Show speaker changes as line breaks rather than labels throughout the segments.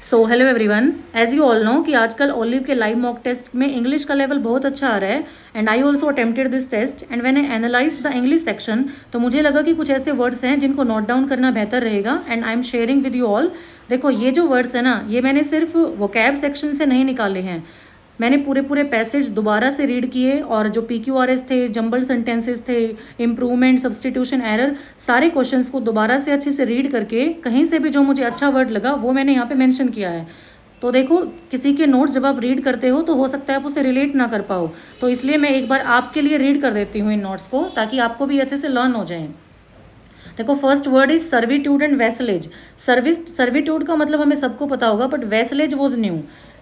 So hello everyone, as you all know कि आजकल Olive के लाइव मॉक टेस्ट में इंग्लिश का लेवल बहुत अच्छा आ रहा है and I also attempted this test and when I analyse the English section तो मुझे लगा कि कुछ ऐसे वर्ड्स हैं जिनको नोट डाउन करना बेहतर रहेगा and I am sharing with you all. देखो ये जो वर्ड्स है ना, ये मैंने सिर्फ वोकैब सेक्शन से नहीं निकाले हैं, मैंने पूरे पैसेज दोबारा से रीड किए और जो PQRS थे, जंबल सेंटेंसेस थे, इम्प्रूवमेंट, सब्सटीट्यूशन, एरर, सारे क्वेश्चंस को दोबारा से अच्छे से रीड करके कहीं से भी जो मुझे अच्छा वर्ड लगा वो मैंने यहाँ पे मेंशन किया है। तो देखो, किसी के नोट्स जब आप रीड करते हो तो हो सकता है आप उसे रिलेट ना कर पाओ, तो इसलिए मैं एक बार आपके लिए रीड कर देती हूँ इन नोट्स को ताकि आपको भी अच्छे से लर्न हो जाए। देखो, first word is servitude and vassalage. Servitude का मतलब हमें सबको पता होगा, but vassalage was new.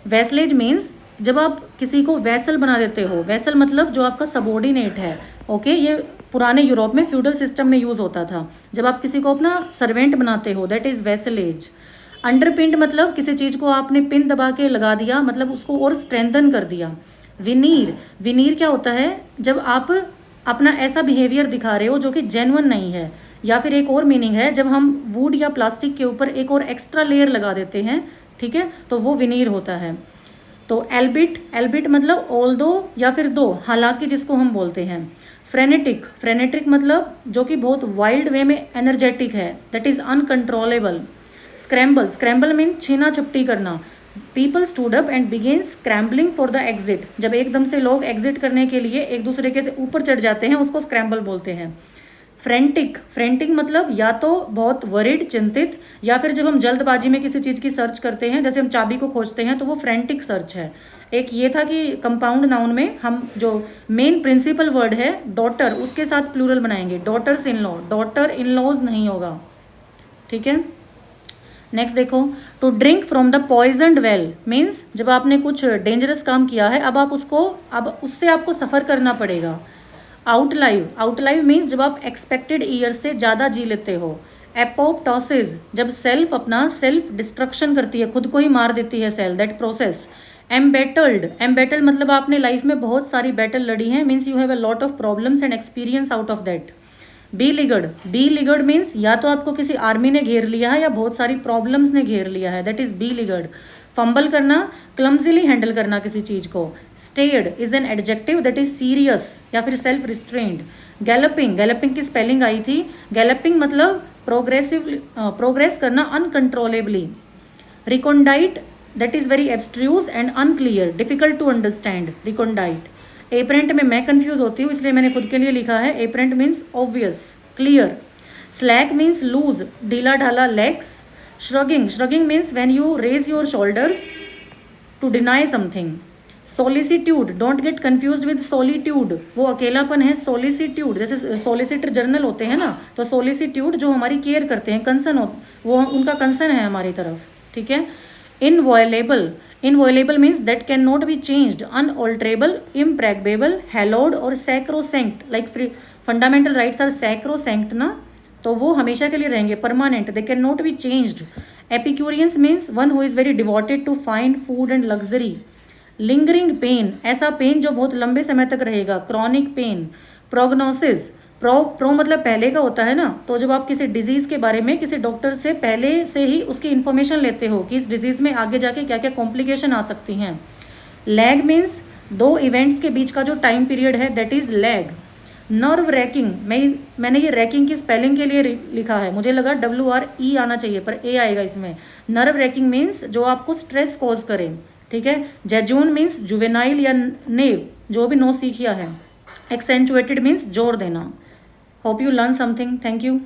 Vassalage means जब आप किसी को वैसल बना देते हो, वैसल मतलब जो आपका सबॉर्डिनेट है। ओके, ये पुराने यूरोप में फ्यूडल सिस्टम में यूज़ होता था। जब आप किसी को अपना सर्वेंट बनाते हो, दैट इज़ वैसलेज। अंडरपिंड मतलब किसी चीज़ को आपने पिन दबा के लगा दिया, मतलब उसको और स्ट्रेंथन कर दिया। विनीर, विनीर क्या होता है? जब आप अपना ऐसा बिहेवियर दिखा रहे हो जो कि जेन्युइन नहीं है। या फिर एक और मीनिंग है, जब हम वुड या प्लास्टिक के ऊपर एक और एक्स्ट्रा लेयर लगा देते हैं, ठीक है, तो वो विनीर होता है। तो एल्बिट, एल्बिट मतलब ऑल्दो या फिर दो, हालांकि जिसको हम बोलते हैं। फ्रेनेटिक, फ्रेनेटिक मतलब जो कि बहुत वाइल्ड वे में एनर्जेटिक है, that is uncontrollable. Scramble, scramble mean छीना झपटी करना। People stood up and began scrambling for the exit, जब एकदम से लोग एग्जिट करने के लिए एक दूसरे के से ऊपर चढ़ जाते हैं, उसको स्क्रैम्बल बोलते हैं। फ्रेंटिक, फ्रेंटिक मतलब या तो बहुत वरिड, चिंतित, या फिर जब हम जल्दबाजी में किसी चीज़ की सर्च करते हैं, जैसे हम चाबी को खोजते हैं, तो वो फ्रेंटिक सर्च है। एक ये था कि कंपाउंड नाउन में हम जो मेन प्रिंसिपल वर्ड है डॉटर, उसके साथ प्लूरल बनाएंगे, daughters in law, daughter in laws नहीं होगा, ठीक है। नेक्स्ट देखो, to drink from the poisoned well means जब आपने कुछ डेंजरस काम किया है, अब उससे आपको सफ़र करना पड़ेगा। आउटलाइव, आउटलाइव मीन्स जब आप एक्सपेक्टेड ईयर से ज़्यादा जी लेते हो। एपोप्टोसिस, जब सेल्फ अपना सेल्फ डिस्ट्रक्शन करती है, खुद को ही मार देती है cell, that process. Embattled, embattled मतलब आपने लाइफ में बहुत सारी बैटल लड़ी हैं, means you have a lot of problems and experience out of that. Beleaguered, beleaguered means या तो आपको किसी आर्मी ने घेर लिया है या बहुत सारी प्रॉब्लम्स ने घेर लिया है, that is beleaguered. Fumble करना, क्लमजीली हैंडल करना किसी चीज़ को। Staid is an adjective, that is serious या फिर सेल्फ रिस्ट्रेंड। गैलपिंग, गैलपिंग की स्पेलिंग आई थी, गैलपिंग मतलब प्रोग्रेस करना uncontrollably. Recondite, that is very abstruse and unclear, difficult to understand, recondite. Apparent में मैं कंफ्यूज होती हूँ, इसलिए मैंने खुद के लिए लिखा है apparent means obvious, clear. Slack means loose, ढीला ढाला, lax. Shrugging, shrugging means when you raise your shoulders to deny something. Solicitude, don't get confuse with solitude, वो अकेलापन है। सोलिसिट्यूड जैसे सोलिसिटर जनरल होते हैं ना, तो सोलिसिट्यूड जो हमारी केयर करते हैं, कंसर्न हो, वो उनका कंसर्न है हमारी तरफ, ठीक है। Inviolable, inviolable means that can not be changed, unalterable, impregnable, hallowed और sacrosanct, like fundamental rights are sacrosanct ना, तो वो हमेशा के लिए रहेंगे, permanent, they can not be changed. Epicureans means one who is very devoted to fine food and luxury. Lingering pain, ऐसा pain जो बहुत लंबे समय तक रहेगा, क्रॉनिक पेन। प्रोग्नोसिस, प्रो मतलब पहले का होता है ना, तो जब आप किसी डिजीज़ के बारे में किसी डॉक्टर से पहले से ही उसकी इन्फॉर्मेशन लेते हो कि इस डिजीज़ में आगे जाके क्या क्या कॉम्प्लिकेशन आ सकती हैं। लैग मीन्स दो इवेंट्स के बीच का जो टाइम पीरियड है, that is lag. Nerve ranking, मैंने ये रैकिंग की स्पेलिंग के लिए लिखा है, मुझे लगा WRE आना चाहिए पर A आएगा इसमें। नर्व रैकिंग मीन्स जो आपको स्ट्रेस कॉज करे, ठीक है। जेजून मीन्स जुवेनाइल या नेव, जो भी नो सीखिया है। एक्सेंचुएटेड मीन्स जोर देना। Hope you learn something, thank you.